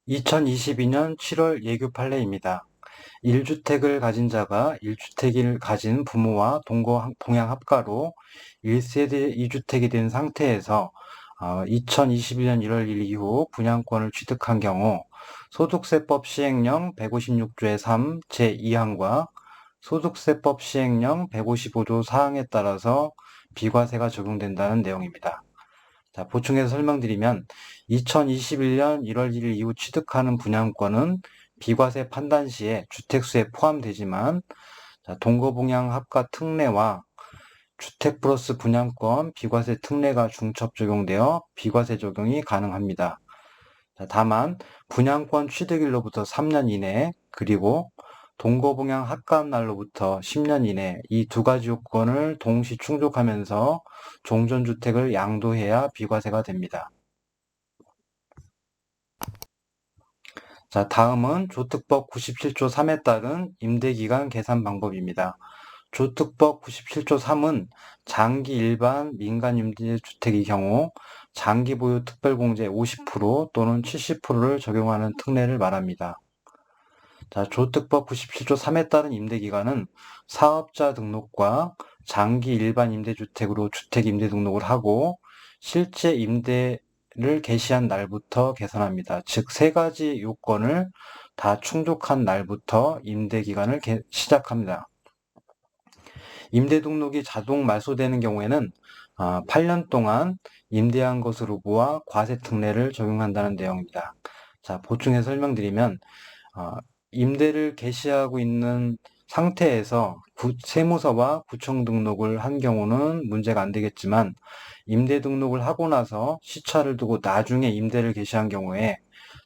2022년 7월 예규 판례입니다. 1주택을 가진 자가 1주택을 가진 부모와 동양 합가로 1세대 2주택이 된 상태에서 2021년 1월 1일 이후 분양권을 취득한 경우 소득세법 시행령 156조의 3 제2항과 소득세법 시행령 155조 4항에 따라서 비과세가 적용된다는 내용입니다. 자, 보충해서 설명드리면 2021년 1월 1일 이후 취득하는 분양권은 비과세 판단 시에 주택수에 포함되지만 동거분양 합가 특례와 주택 플러스 분양권 비과세 특례가 중첩 적용되어 비과세 적용이 가능합니다. 다만 분양권 취득일로부터 3년 이내 그리고 동거분양 합가한 날로부터 10년 이내 이 두 가지 요건을 동시 충족하면서 종전주택을 양도해야 비과세가 됩니다. 자, 다음은 조특법 97조 3에 따른 임대기간 계산 방법입니다. 조특법 97조 3은 장기 일반 민간 임대주택의 경우 장기 보유 특별공제 50% 또는 70%를 적용하는 특례를 말합니다. 자, 조특법 97조 3에 따른 임대기간은 사업자 등록과 장기 일반 임대주택으로 주택 임대 등록을 하고 실제 임대를 개시한 날부터 계산합니다. 즉, 세 가지 요건을 다 충족한 날부터 임대기간을 시작합니다. 임대 등록이 자동 말소되는 경우에는 8년 동안 임대한 것으로 보아 과세 특례를 적용한다는 내용입니다. 자, 보충해 설명드리면 임대를 개시하고 있는 상태에서 세무서와 구청 등록을 한 경우는 문제가 안 되겠지만 임대 등록을 하고 나서 시차를 두고 나중에 임대를 개시한 경우에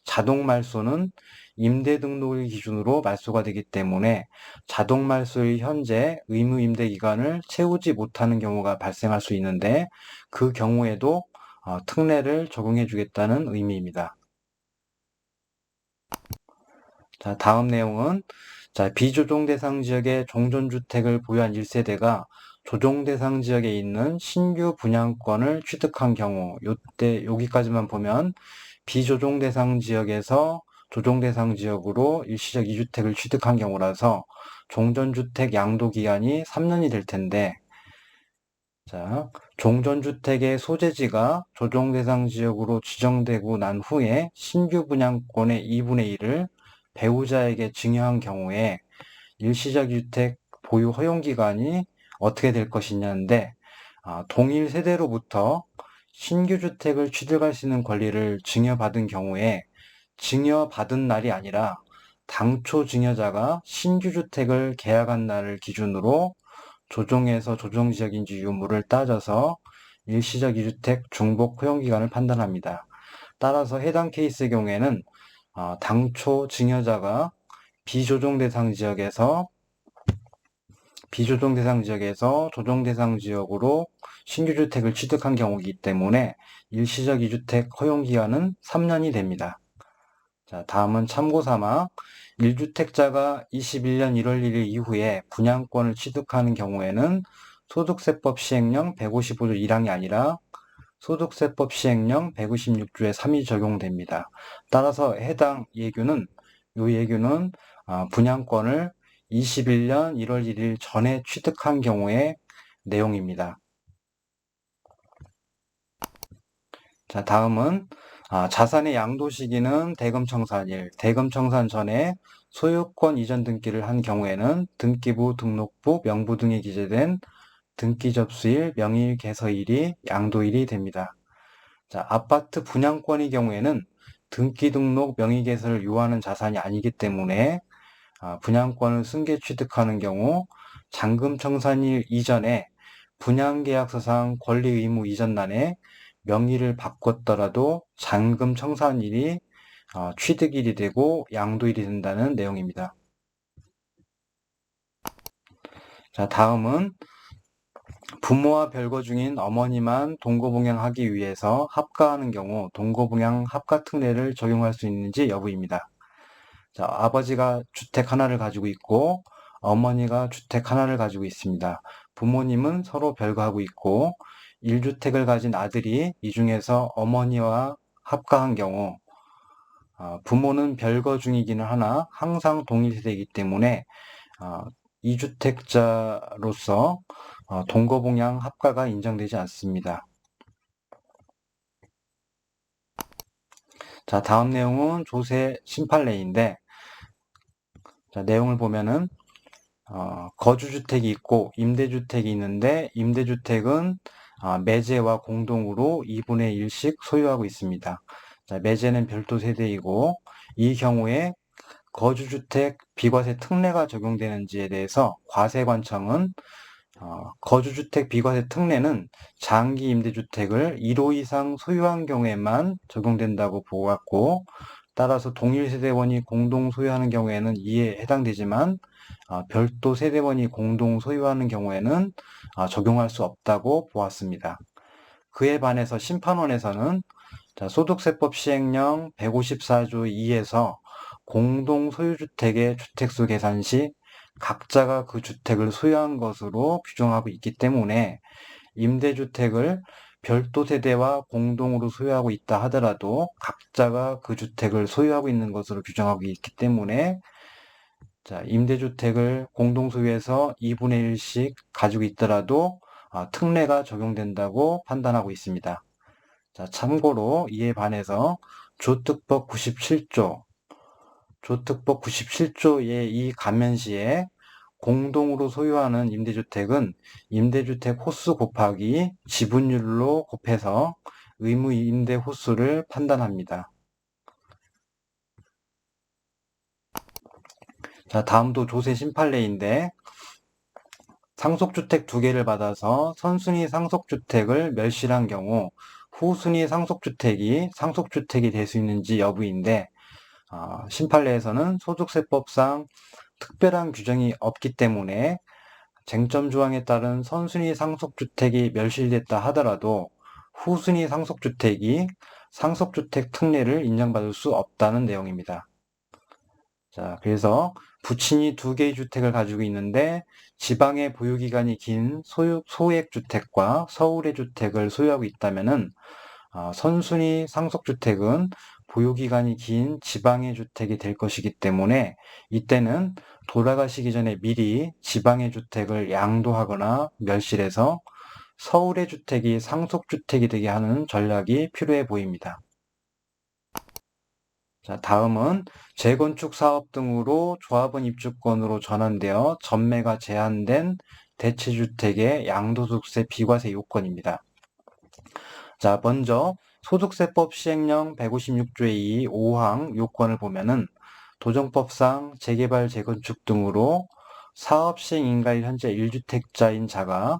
자동 말소는 임대 등록일 기준으로 말소가 되기 때문에 자동 말소의 현재 의무 임대 기간을 채우지 못하는 경우가 발생할 수 있는데 그 경우에도 특례를 적용해 주겠다는 의미입니다. 자, 다음 내용은 비조정 대상 지역의 종전주택을 보유한 1세대가 조정 대상 지역에 있는 신규 분양권을 취득한 경우, 여기까지만 보면 비조정 대상 지역에서 조정 대상 지역으로 일시적 2주택을 취득한 경우라서 종전주택 양도 기간이 3년이 될 텐데, 자, 종전주택의 소재지가 조정 대상 지역으로 지정되고 난 후에 신규 분양권의 2분의 1을 배우자에게 증여한 경우에 일시적 2주택 보유 허용기간이 어떻게 될 것이냐인데, 동일 세대로부터 신규 주택을 취득할 수 있는 권리를 증여받은 경우에 증여받은 날이 아니라 당초 증여자가 신규 주택을 계약한 날을 기준으로 조정에서 조정지역인지 유무를 따져서 일시적 2주택 중복 허용기간을 판단합니다. 따라서 해당 케이스의 경우에는 당초 증여자가 비조정 대상 지역에서 조정 대상 지역으로 신규 주택을 취득한 경우이기 때문에 일시적 2주택 허용 기간은 3년이 됩니다. 자, 다음은 참고 삼아 1주택자가 21년 1월 1일 이후에 분양권을 취득하는 경우에는 소득세법 시행령 155조 1항이 아니라 소득세법 시행령 156조의 3이 적용됩니다. 따라서 해당 예규는 분양권을 21년 1월 1일 전에 취득한 경우의 내용입니다. 자, 다음은 자산의 양도 시기는 대금청산일, 대금청산 전에 소유권 이전 등기를 한 경우에는 등기부, 등록부, 명부 등에 기재된 등기 접수일, 명의 개서일이 양도일이 됩니다. 자, 아파트 분양권의 경우에는 등기 등록 명의 개설을 요하는 자산이 아니기 때문에 분양권을 승계 취득하는 경우 잔금 청산일 이전에 분양계약서상 권리 의무 이전란에 명의를 바꿨더라도 잔금 청산일이 취득일이 되고 양도일이 된다는 내용입니다. 자, 다음은 부모와 별거 중인 어머니만 동거분양하기 위해서 합가하는 경우 동거분양 합가 특례를 적용할 수 있는지 여부입니다. 자, 아버지가 주택 하나를 가지고 있고 어머니가 주택 하나를 가지고 있습니다. 부모님은 서로 별거하고 있고 1주택을 가진 아들이 이 중에서 어머니와 합가한 경우 부모는 별거 중이기는 하나 항상 동일 세대이기 때문에 2주택자로서 동거봉양 합가가 인정되지 않습니다. 자, 다음 내용은 조세 심판례인데, 자, 내용을 보면은 거주주택이 있고 임대주택이 있는데 임대주택은 매제와 공동으로 2분의 1씩 소유하고 있습니다. 자, 매제는 별도 세대이고 이 경우에 거주주택 비과세 특례가 적용되는지에 대해서 과세관청은 거주주택 비과세 특례는 장기 임대주택을 1호 이상 소유한 경우에만 적용된다고 보았고, 따라서 동일 세대원이 공동 소유하는 경우에는 이에 해당되지만 별도 세대원이 공동 소유하는 경우에는 적용할 수 없다고 보았습니다. 그에 반해서 심판원에서는 소득세법 시행령 154조 2에서 공동 소유주택의 주택수 계산 시 각자가 그 주택을 소유한 것으로 규정하고 있기 때문에 임대주택을 별도 세대와 공동으로 소유하고 있다 하더라도 각자가 그 주택을 소유하고 있는 것으로 규정하고 있기 때문에 임대주택을 공동 소유해서 2분의 1씩 가지고 있더라도 특례가 적용된다고 판단하고 있습니다. 자, 참고로 이에 반해서 조특법 97조의 이 감면시에 공동으로 소유하는 임대주택은 임대주택 호수 곱하기 지분율로 곱해서 의무 임대 호수를 판단합니다. 자, 다음도 조세 심판례인데 상속주택 2개를 받아서 선순위 상속주택을 멸실한 경우 후순위 상속주택이 상속주택이 될 수 있는지 여부인데 심판례에서는 소득세법상 특별한 규정이 없기 때문에 쟁점 조항에 따른 선순위 상속주택이 멸실됐다 하더라도 후순위 상속주택이 상속주택 특례를 인정받을 수 없다는 내용입니다. 자, 그래서 부친이 2개의 주택을 가지고 있는데 지방의 보유기간이 긴 소액주택과 서울의 주택을 소유하고 있다면은 선순위 상속주택은 보유기간이 긴 지방의 주택이 될 것이기 때문에 이때는 돌아가시기 전에 미리 지방의 주택을 양도하거나 멸실해서 서울의 주택이 상속주택이 되게 하는 전략이 필요해 보입니다. 자, 다음은 재건축 사업 등으로 조합원 입주권으로 전환되어 전매가 제한된 대체주택의 양도소득세 비과세 요건입니다. 자, 먼저 소득세법 시행령 156조의 2 5항 요건을 보면은 도정법상 재개발, 재건축 등으로 사업 시행 인가일 현재 1주택자인 자가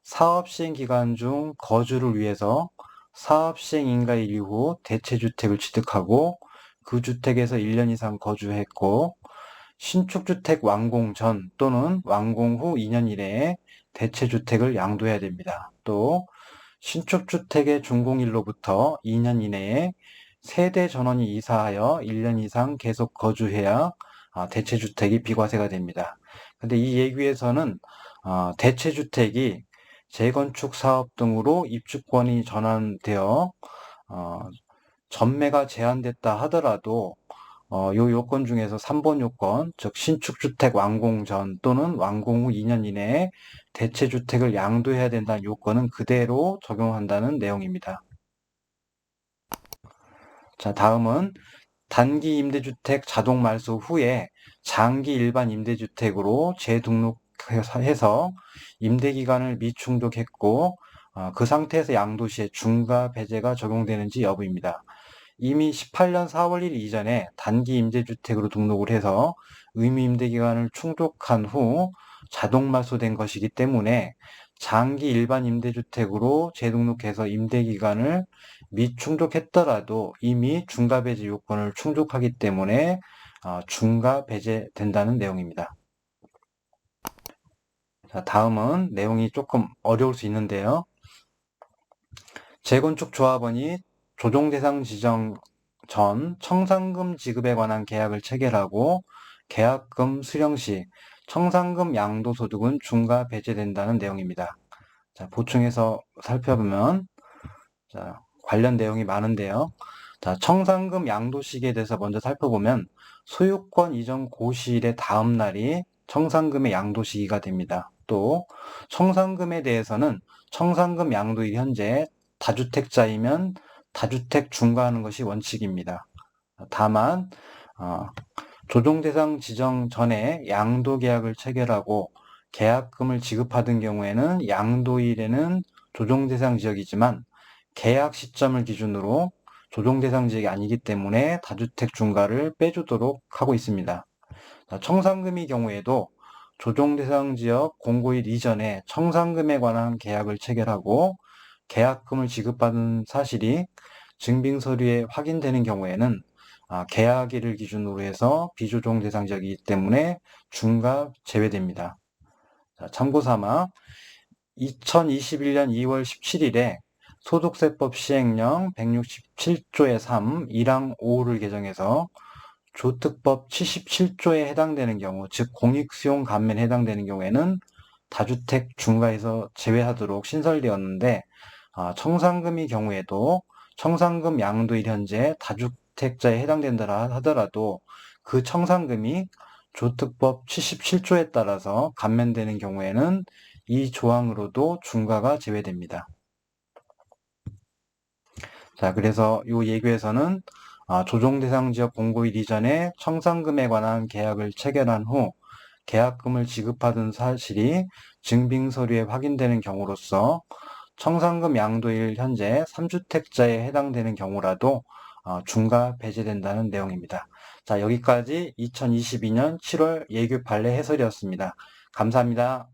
사업 시행 기간 중 거주를 위해서 사업 시행 인가일 이후 대체주택을 취득하고 그 주택에서 1년 이상 거주했고 신축주택 완공 전 또는 완공 후 2년 이내에 대체주택을 양도해야 됩니다. 또 신축주택의 준공일로부터 2년 이내에 세대 전원이 이사하여 1년 이상 계속 거주해야 대체주택이 비과세가 됩니다. 근데 이 예규에서는 대체주택이 재건축 사업 등으로 입주권이 전환되어 전매가 제한됐다 하더라도 요 요건 중에서 3번 요건, 즉 신축주택 완공 전 또는 완공 후 2년 이내에 대체주택을 양도해야 된다는 요건은 그대로 적용한다는 내용입니다. 자, 다음은 단기 임대주택 자동 말소 후에 장기 일반 임대주택으로 재등록해서 임대기간을 미충족했고 그 상태에서 양도시에 중과 배제가 적용되는지 여부입니다. 이미 18년 4월 1일 이전에 단기 임대주택으로 등록을 해서 의무 임대기간을 충족한 후 자동 말소된 것이기 때문에 장기 일반 임대주택으로 재등록해서 임대기간을 미충족했더라도 이미 중과배제 요건을 충족하기 때문에 중과배제된다는 내용입니다. 자, 다음은 내용이 조금 어려울 수 있는데요. 재건축 조합원이 조정대상 지정 전 청산금 지급에 관한 계약을 체결하고 계약금 수령 시 청산금 양도소득은 중과 배제된다는 내용입니다. 자, 보충해서 살펴보면 관련 내용이 많은데요. 자, 청산금 양도 시기에 대해서 먼저 살펴보면 소유권 이전 고시일의 다음 날이 청산금의 양도 시기가 됩니다. 또 청산금에 대해서는 청산금 양도일 현재 다주택자이면 다주택 중과하는 것이 원칙입니다. 다만 조정대상 지정 전에 양도계약을 체결하고 계약금을 지급하던 경우에는 양도일에는 조정대상 지역이지만 계약 시점을 기준으로 조정대상 지역이 아니기 때문에 다주택 중과를 빼주도록 하고 있습니다. 청산금의 경우에도 조정대상 지역 공고일 이전에 청산금에 관한 계약을 체결하고 계약금을 지급받은 사실이 증빙서류에 확인되는 경우에는 계약일을 기준으로 해서 비조정 대상 지역이기 때문에 중과 제외됩니다. 자, 참고삼아 2021년 2월 17일에 소득세법 시행령 167조의 3, 1항 5를 개정해서 조특법 77조에 해당되는 경우, 즉 공익수용 감면에 해당되는 경우에는 다주택 중과에서 제외하도록 신설되었는데 청산금의 경우에도 청산금 양도일 현재 다주택자에 해당된다 하더라도 그 청산금이 조특법 77조에 따라서 감면되는 경우에는 이 조항으로도 중과가 제외됩니다. 자, 그래서 이 예규에서는 조정대상 지역 공고일 이전에 청산금에 관한 계약을 체결한 후 계약금을 지급하던 사실이 증빙서류에 확인되는 경우로서 청산금 양도일 현재 3주택자에 해당되는 경우라도 중과 배제된다는 내용입니다. 자, 여기까지 2022년 7월 예규 판례 해설이었습니다. 감사합니다.